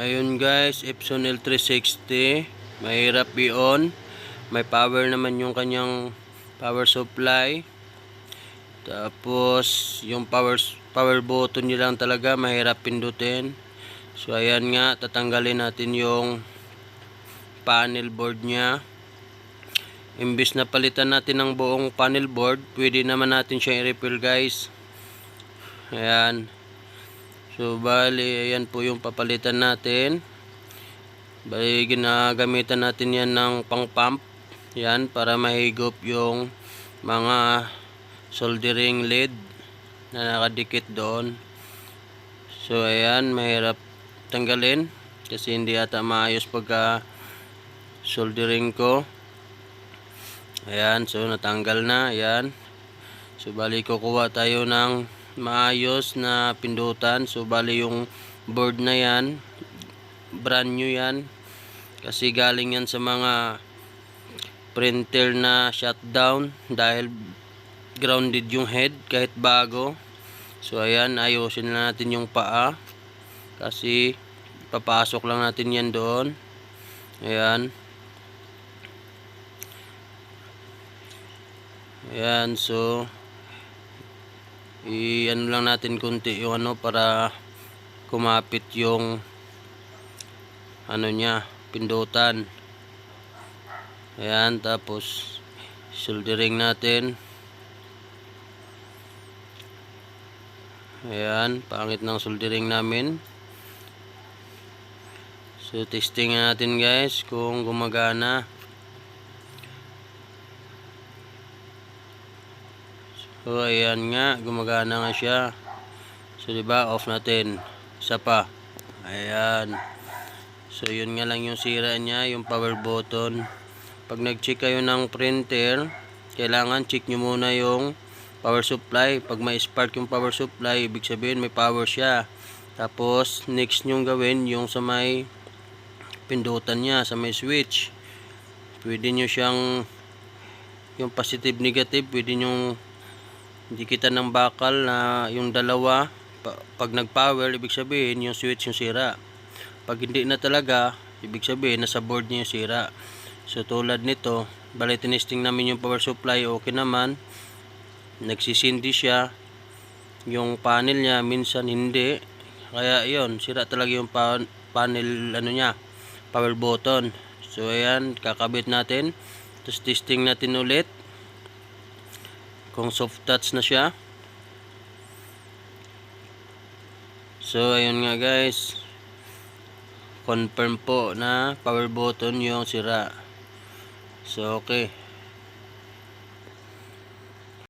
Ayun guys, Epson L360, mahirap i-on. May power naman yung kanyang power supply. Tapos yung power button niya lang talaga mahirap pindutin. So ayan nga, tatanggalin natin yung panel board niya. Imbis na palitan natin ng buong panel board, pwede naman natin siya i-repair guys. Ayan. So bali, ayan po yung papalitan natin. Bali, ginagamitan natin yan ng pang pump. Yan, para mahigop yung mga soldering lead na nakadikit doon. So ayan, mahirap tanggalin kasi hindi ata maayos pagka soldering ko. Ayan, so natanggal na. Ayan. So bali, kukuha tayo ng maayos na pindutan. So bali, yung board na yan, brand new yan kasi galing yan sa mga printer na shutdown dahil grounded yung head kahit bago. So ayan, ayusin na natin yung paa kasi papasok lang natin yan doon. Ayan. Ayan, so i-ano lang natin kunti yung ano para kumapit yung ano niya, pindutan. Ayan, tapos soldering natin. Ayan, pangit ng soldering namin. So testing natin guys kung gumagana. So ayan nga, gumagana nga siya. So diba, off natin. Isa pa. Ayan. So yun nga lang yung sira niya, yung power button. Pag nag-check kayo ng printer, kailangan check nyo muna yung power supply. Pag may spark yung power supply, ibig sabihin may power siya. Tapos next nyo gawin yung sa may pindutan niya, sa may switch. Pwede nyo siyang yung positive negative, pwede nyo dikitan ng bakal na yung dalawa. Pag nag-power, ibig sabihin yung switch yung sira. Pag hindi na talaga, ibig sabihin nasa board niya yung sira. So tulad nito, bali tinesting namin yung power supply, okay naman. Nagsisindi siya. Yung panel niya minsan hindi. Kaya yon, sira talaga yung panel ano niya, power button. So ayan, kakabit natin. Tapos testing natin ulit kung soft touch na siya. So ayun nga guys, confirm po na power button yung sira. So okay.